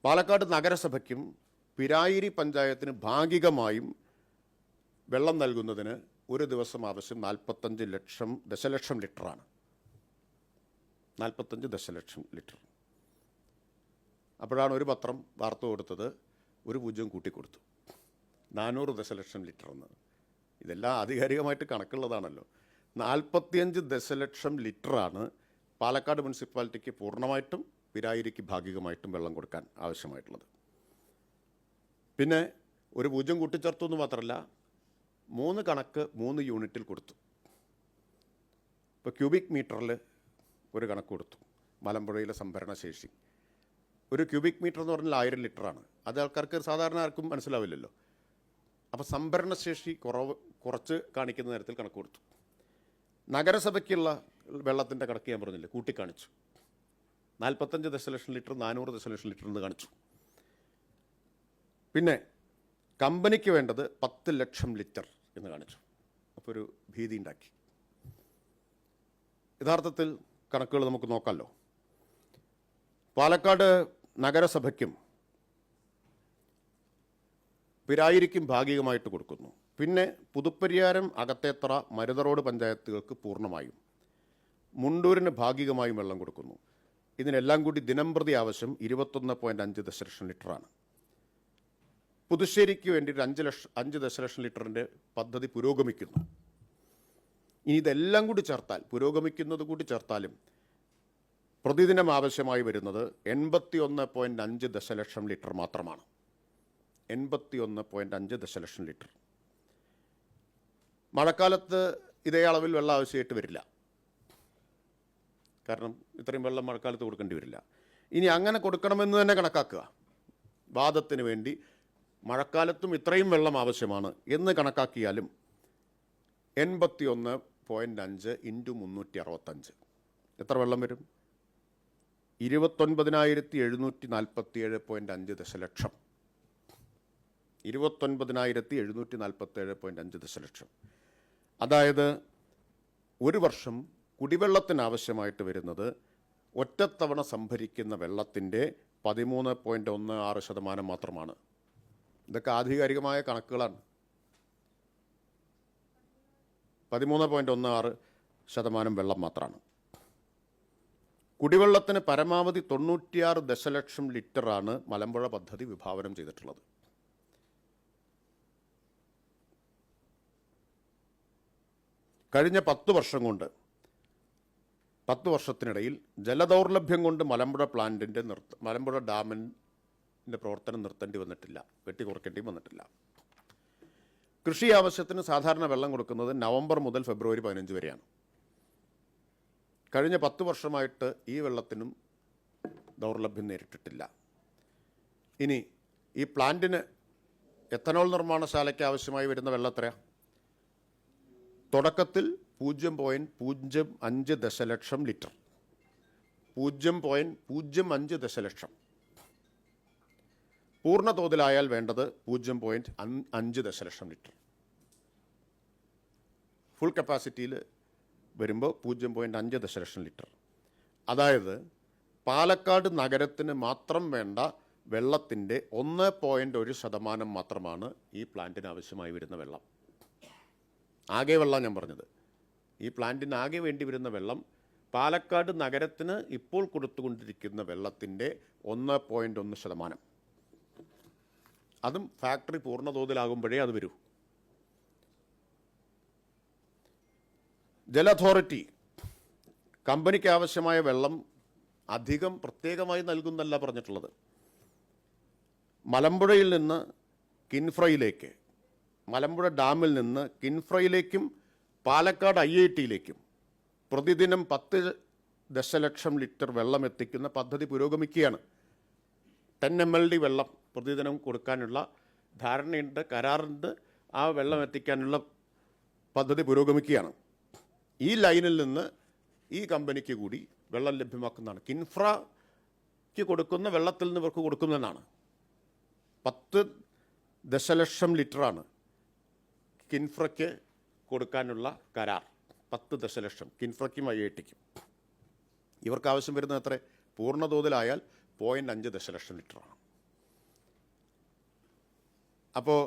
പാലക്കാട് നഗരസഭയ്ക്കും പിരായിരി പഞ്ചായത്തിന് ഭാഗികമായും വെള്ളം നൽകുന്നതിന് ഒരു ദിവസം ആവശ്യം 45 ദശലക്ഷം ലിറ്ററാണ്. 45 ദശലക്ഷം ലിറ്റർ. അപ്പോഴാണ് ഒരു പത്രം വാർത്ത കൊടുത്തത് ഒരു 0 കൂട്ടിക്കൊടുത്തു, 400 ദശലക്ഷം ലിറ്റർ എന്ന്. ഇതെല്ലാം ആധികാരികമായിട്ട് കണക്കുള്ളതാണല്ലോ. 45 ദശലക്ഷം ലിറ്ററാണ് പാലക്കാട് മുനിസിപ്പാലിറ്റിക്ക് പൂർണ്ണമായിട്ടും പിരായിരിക്ക് ഭാഗികമായിട്ടും വെള്ളം കൊടുക്കാൻ ആവശ്യമായിട്ടുള്ളത്. പിന്നെ ഒരു 0 കൂട്ടിച്ചേർത്തു എന്ന് മാത്രമല്ല, 3 കണക്ക് 3 യൂണിറ്റിൽ കൊടുത്തു. ഇപ്പോൾ ക്യൂബിക് മീറ്ററിൽ ഒരു കണക്ക് കൊടുത്തു. മലമ്പുഴയിലെ സംഭരണശേഷി ഒരു ക്യൂബിക് മീറ്റർ എന്ന് പറഞ്ഞാൽ 1000 ലിറ്ററാണ്. അത് ആൾക്കാർക്ക് സാധാരണ ആർക്കും മനസ്സിലാവില്ലല്ലോ. അപ്പോൾ സംഭരണശേഷി കുറച്ച് കാണിക്കുന്ന തരത്തിൽ കണക്ക് കൊടുത്തു. നഗരസഭയ്ക്കുള്ള വെള്ളത്തിൻ്റെ കണക്ക് ഞാൻ പറഞ്ഞില്ലേ, കൂട്ടിക്കാണിച്ചു. 45 ദശലക്ഷം ലിറ്റർ 400 ദശലക്ഷം ലിറ്റർ എന്ന് കാണിച്ചു. പിന്നെ കമ്പനിക്ക് വേണ്ടത് 10 ലക്ഷം ലിറ്റർ എന്ന് കാണിച്ചു. അപ്പോൾ ഒരു ഭീതി ഉണ്ടാക്കി. യഥാർത്ഥത്തിൽ കണക്കുകൾ നമുക്ക് നോക്കാമല്ലോ. പാലക്കാട് നഗരസഭയ്ക്കും പിരായിരിക്കും ഭാഗികമായിട്ട് കൊടുക്കുന്നു. പിന്നെ പുതുപ്പരിയാരം, അകത്തേത്തറ, മരുത റോഡ് പഞ്ചായത്തുകൾക്ക് പൂർണ്ണമായും, മുണ്ടൂരിന് ഭാഗികമായും വെള്ളം കൊടുക്കുന്നു. ഇതിനെല്ലാം കൂടി ദിനംപ്രതി ആവശ്യം 21.5 ദശലക്ഷം ലിറ്ററാണ്. പുതുശ്ശേരിക്ക് വേണ്ടി 5 ദശലക്ഷം ലിറ്ററിൻ്റെ പദ്ധതി പുരോഗമിക്കുന്നു. ഇനി ഇതെല്ലാം കൂടി ചേർത്താൽ, പുരോഗമിക്കുന്നത് കൂടി ചേർത്താലും പ്രതിദിനം ആവശ്യമായി വരുന്നത് 81.5 ദശലക്ഷം ലിറ്റർ മാത്രമാണ്. 81.5 ദശലക്ഷം ലിറ്റർ. മഴക്കാലത്ത് ഇതേ അളവിൽ വെള്ളം ആവശ്യമായിട്ട് വരില്ല, കാരണം ഇത്രയും വെള്ളം മഴക്കാലത്ത് കൊടുക്കേണ്ടി വരില്ല. ഇനി അങ്ങനെ കൊടുക്കണമെന്ന് തന്നെ കണക്കാക്കുക. വാദത്തിന് വേണ്ടി മഴക്കാലത്തും ഇത്രയും വെള്ളം ആവശ്യമാണ് എന്ന് കണക്കാക്കിയാലും 81.5 × 365 എത്ര വെള്ളം വരും? 29,747.5 ദശലക്ഷം. 29,747.5 ദശലക്ഷം. അതായത് ഒരു വർഷം കുടിവെള്ളത്തിനാവശ്യമായിട്ട് വരുന്നത് ഒറ്റത്തവണ സംഭരിക്കുന്ന വെള്ളത്തിൻ്റെ 13.16% മാത്രമാണ്. ഇതൊക്കെ ആധികാരികമായ കണക്കുകളാണ്. 13.16% വെള്ളം മാത്രമാണ്. കുടിവെള്ളത്തിന് പരമാവധി 96 ദശലക്ഷം ലിറ്ററാണ് മലമ്പുഴ പദ്ധതി വിഭാവനം ചെയ്തിട്ടുള്ളത്. കഴിഞ്ഞ 10 വർഷം കൊണ്ട്, 10 വർഷത്തിനിടയിൽ ജലദൗർലഭ്യം കൊണ്ട് മലമ്പുഴ ഡാമിൻ്റെ പ്രവർത്തനം നിർത്തേണ്ടി വന്നിട്ടില്ല, വെട്ടിക്കുറയ്ക്കേണ്ടി വന്നിട്ടില്ല. കൃഷി ആവശ്യത്തിന് സാധാരണ വെള്ളം കൊടുക്കുന്നത് നവംബർ മുതൽ ഫെബ്രുവരി 15 വരെയാണ്. കഴിഞ്ഞ 10 വർഷമായിട്ട് ഈ വെള്ളത്തിനും ദൗർലഭ്യം നേരിട്ടിട്ടില്ല. ഇനി ഈ പ്ലാന്റിന്, എത്തനോൾ നിർമ്മാണശാലയ്ക്ക് ആവശ്യമായി വരുന്ന വെള്ളം എത്രയാണ്? തുടക്കത്തിൽ 0.05 ദശലക്ഷം ലിറ്റർ. 0.05 ദശലക്ഷം. പൂർണ്ണ തോതിലായാൽ വേണ്ടത് 0.5 ദശലക്ഷം ലിറ്റർ. ഫുൾ കപ്പാസിറ്റിയിൽ വരുമ്പോൾ 0.5 ദശലക്ഷം ലിറ്റർ. അതായത് പാലക്കാട് നഗരത്തിന് മാത്രം വേണ്ട വെള്ളത്തിൻ്റെ 1.1% മാത്രമാണ് ഈ പ്ലാന്റിന് ആവശ്യമായി വരുന്ന വെള്ളം. ആകെ വെള്ളം ഞാൻ പറഞ്ഞത്. ഈ പ്ലാന്റിന് ആകെ വേണ്ടി വരുന്ന വെള്ളം പാലക്കാട് നഗരത്തിന് ഇപ്പോൾ കൊടുത്തുകൊണ്ടിരിക്കുന്ന വെള്ളത്തിൻ്റെ 1.1%. അതും ഫാക്ടറി പൂർണ്ണ തോതിലാകുമ്പോഴേ അത് വരൂ. ജല അതോറിറ്റി കമ്പനിക്ക് ആവശ്യമായ വെള്ളം അധികം പ്രത്യേകമായി നൽകുന്നല്ല പറഞ്ഞിട്ടുള്ളത്. മലമ്പുഴയിൽ നിന്ന് കിൻഫ്രയിലേക്ക്, മലമ്പുഴ ഡാമിൽ നിന്ന് കിൻഫ്രയിലേക്കും പാലക്കാട് IITയിലേക്കും പ്രതിദിനം 10 ദശലക്ഷം ലിറ്റർ വെള്ളം എത്തിക്കുന്ന പദ്ധതി പുരോഗമിക്കുകയാണ്. 10 MLD വെള്ളം പ്രതിദിനം കൊടുക്കാനുള്ള ധാരണയുണ്ട്, കരാറുണ്ട്. ആ വെള്ളം എത്തിക്കാനുള്ള പദ്ധതി പുരോഗമിക്കുകയാണ്. ഈ ലൈനിൽ നിന്ന് ഈ കമ്പനിക്ക് കൂടി വെള്ളം ലഭ്യമാക്കുന്നതാണ്. കിൻഫ്രയ്ക്ക് കൊടുക്കുന്ന വെള്ളത്തിൽ നിന്ന് ഇവർക്ക് കൊടുക്കുന്നതെന്നാണ്. 10 ദശലക്ഷം ലിറ്ററാണ് കിൻഫ്രയ്ക്ക് കൊടുക്കാനുള്ള കരാർ. 10 ദശലക്ഷം കിൻഫ്രയ്ക്കും IITക്കും. ഇവർക്ക് ആവശ്യം വരുന്നത് എത്ര? പൂർണ്ണ തോതിലായാൽ 0.5 ദശലക്ഷം ലിറ്ററാണ്. അപ്പോൾ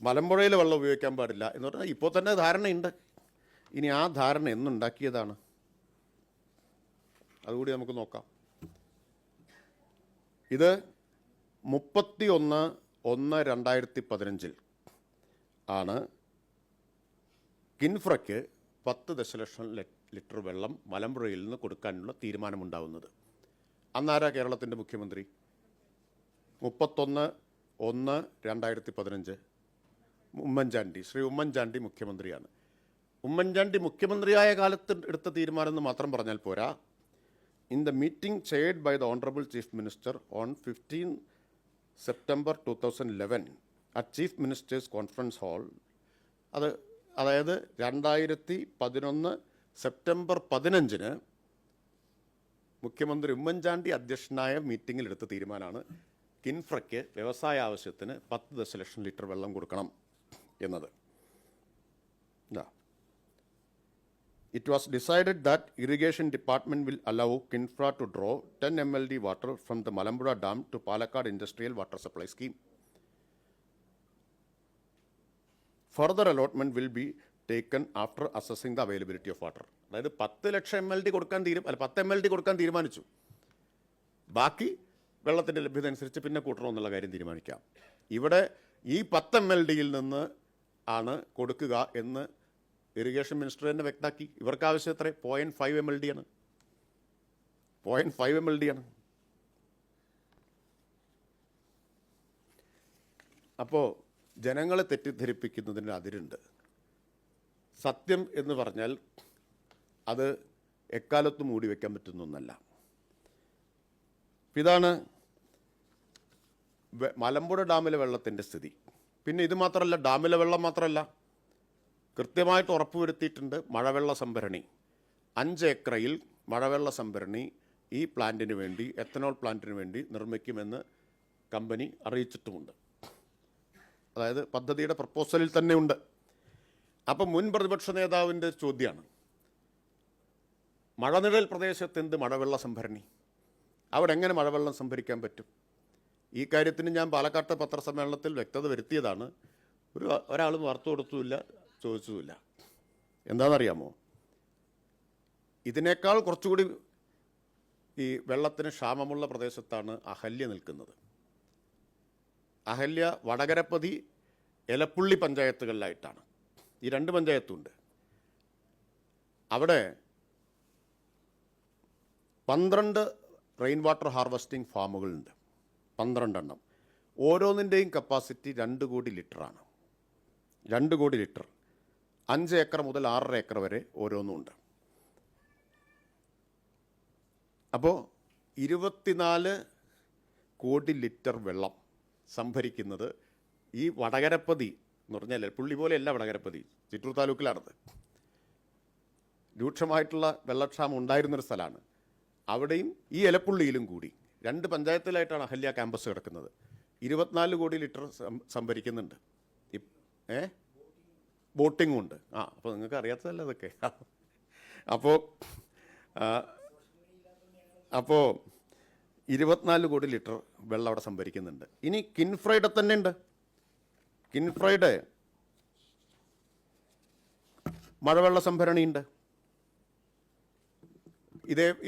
മലമ്പുഴയിൽ വെള്ളം ഉപയോഗിക്കാൻ പാടില്ല എന്ന് പറഞ്ഞാൽ ഇപ്പോൾ തന്നെ ധാരണയുണ്ട്. ഇനി ആ ധാരണ എന്നുണ്ടാക്കിയതാണ്? അതുകൂടി നമുക്ക് നോക്കാം. ഇത് 31/1/2015 ആണ് കിൻഫ്രയ്ക്ക് 10 ദശലക്ഷം ലിറ്റർ വെള്ളം മലമ്പുഴയിൽ നിന്ന് കൊടുക്കാനുള്ള തീരുമാനമുണ്ടാവുന്നത്. അന്നാരാ കേരളത്തിൻ്റെ മുഖ്യമന്ത്രി? 31/1/2015 ഉമ്മൻചാണ്ടി, ശ്രീ ഉമ്മൻചാണ്ടി മുഖ്യമന്ത്രിയാണ്. ഉമ്മൻചാണ്ടി മുഖ്യമന്ത്രിയായ കാലത്ത് എടുത്ത തീരുമാനം എന്ന് മാത്രം പറഞ്ഞാൽ പോരാ. In the meeting chaired by the honourable chief minister on 15 September 2011 at chief minister's conference hall, അതായത് 2011 സെപ്റ്റംബർ 15 മുഖ്യമന്ത്രി ഉമ്മൻചാണ്ടി അധ്യക്ഷനായ മീറ്റിങ്ങിൽ എടുത്ത തീരുമാനമാണ് കിൻഫ്രയ്ക്ക് വ്യവസായ ആവശ്യത്തിന് 10 ദശലക്ഷം ലിറ്റർ വെള്ളം കൊടുക്കണം എന്നത്. It was decided that irrigation department will allow Kinfra to draw 10 MLD water from the Malambura Dam to Palakkad Industrial Water Supply Scheme. Further allotment will be taken after assessing the availability of water. അതായത് 10 ലക്ഷം MLD കൊടുക്കാൻ 10 MLD കൊടുക്കാൻ തീരുമാനിച്ചു. ബാക്കി വെള്ളത്തിൻ്റെ ലഭ്യത അനുസരിച്ച് പിന്നെ കൂട്ടണമെന്നുള്ള കാര്യം തീരുമാനിക്കാം. ഇവിടെ ഈ 10 MLDയിൽ നിന്ന് ആണ് കൊടുക്കുക എന്ന് ഇറിഗേഷൻ മിനിസ്റ്റർ തന്നെ വ്യക്തമാക്കി. ഇവർക്ക് ആവശ്യം എത്ര? 0.5 MLD ആണ്. 0.5 MLD ആണ്. അപ്പോൾ ജനങ്ങളെ തെറ്റിദ്ധരിപ്പിക്കുന്നതിന് അതിരുണ്ട്. സത്യം എന്ന് പറഞ്ഞാൽ അത് എക്കാലത്തും മൂടി വയ്ക്കാൻ പറ്റുന്ന ഒന്നല്ല. ഇതാണ് മലമ്പുഴ ഡാമിലെ വെള്ളത്തിൻ്റെ സ്ഥിതി. പിന്നെ ഇത് മാത്രമല്ല, ഡാമിലെ വെള്ളം മാത്രമല്ല, കൃത്യമായിട്ട് ഉറപ്പുവരുത്തിയിട്ടുണ്ട് മഴവെള്ള സംഭരണി. 5 ഏക്കറയിൽ മഴവെള്ള സംഭരണി ഈ പ്ലാന്റിന് വേണ്ടി, എത്തനോൾ പ്ലാന്റിന് വേണ്ടി നിർമ്മിക്കുമെന്ന് കമ്പനി അറിയിച്ചിട്ടുമുണ്ട്. അതായത് പദ്ധതിയുടെ പ്രപ്പോസലിൽ തന്നെ ഉണ്ട്. അപ്പം മുൻ പ്രതിപക്ഷ നേതാവിൻ്റെ ചോദ്യമാണ്, മഴനിഴൽ പ്രദേശത്ത് എന്ത് മഴവെള്ള സംഭരണി? അവിടെ എങ്ങനെ മഴവെള്ളം സംഭരിക്കാൻ പറ്റും? ഈ കാര്യത്തിന് ഞാൻ പാലക്കാട്ടെ പത്രസമ്മേളനത്തിൽ വ്യക്തത വരുത്തിയതാണ്. ഒരാളും വാർത്ത കൊടുത്തുമില്ല, ചോദിച്ചതുമില്ല. എന്താണെന്നറിയാമോ? ഇതിനേക്കാൾ കുറച്ചുകൂടി ഈ വെള്ളത്തിന് ക്ഷാമമുള്ള പ്രദേശത്താണ് അഹല്യ നിൽക്കുന്നത്. അഹല്യ വടകരപ്പതി, എലപ്പുള്ളി പഞ്ചായത്തുകളിലായിട്ടാണ്. ഈ 2 പഞ്ചായത്തുണ്ട്. അവിടെ 12 റെയിൻ വാട്ടർ ഹാർവെസ്റ്റിംഗ് ഫാമുകളുണ്ട്. 12 എണ്ണം. ഓരോന്നിൻ്റെയും കപ്പാസിറ്റി 2 കോടി ലിറ്ററാണ്. 2 കോടി ലിറ്റർ. 5 ഏക്കർ മുതൽ 6.5 ഏക്കർ വരെ ഓരോന്നുമുണ്ട്. അപ്പോൾ 24 കോടി ലിറ്റർ വെള്ളം സംഭരിക്കുന്നത് ഈ വടകരപ്പതി എന്ന് പറഞ്ഞാൽ പുള്ളി പോലെയല്ല വടകരപ്പതി, ചിറ്റൂർ താലൂക്കിലാണത്. രൂക്ഷമായിട്ടുള്ള വെള്ളക്ഷാമം ഉണ്ടായിരുന്നൊരു സ്ഥലമാണ്. അവിടെയും ഈ എലപ്പുള്ളിയിലും കൂടി 2 പഞ്ചായത്തിലായിട്ടാണ് അഹല്യ ക്യാമ്പസ് കിടക്കുന്നത്. 24 കോടി ലിറ്റർ സംഭരിക്കുന്നുണ്ട്. ബോട്ടിങ്ങും ഉണ്ട്. അപ്പോൾ നിങ്ങൾക്ക് അറിയാത്തതല്ല അതൊക്കെ. അപ്പോൾ 24 കോടി ലിറ്റർ വെള്ളം അവിടെ സംഭരിക്കുന്നുണ്ട്. ഇനി കിൻഫ്രയുടെ തന്നെ ഉണ്ട്. കിൻഫ്രയുടെ മഴവെള്ള സംഭരണിയുണ്ട്.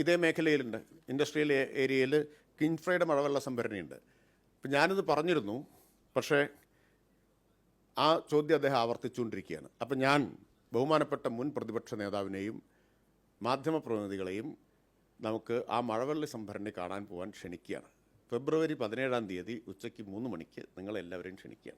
ഇതേ മേഖലയിലുണ്ട്. ഇൻഡസ്ട്രിയൽ ഏരിയയിൽ കിൻഫ്രയുടെ മഴവെള്ള സംഭരണിയുണ്ട്. ഇപ്പം ഞാനിത് പറഞ്ഞിരുന്നു, പക്ഷേ ആ ചോദ്യം അദ്ദേഹം ആവർത്തിച്ചുകൊണ്ടിരിക്കുകയാണ്. അപ്പം ഞാൻ ബഹുമാനപ്പെട്ട മുൻ പ്രതിപക്ഷ നേതാവിനെയും മാധ്യമപ്രതിനിധികളെയും നമുക്ക് ആ മഴവെള്ള സംഭരണി കാണാൻ പോകാൻ ക്ഷണിക്കുകയാണ്. ഫെബ്രുവരി 17 ഉച്ചയ്ക്ക് 3 മണിക്ക് നിങ്ങളെല്ലാവരെയും ക്ഷണിക്കുകയാണ്.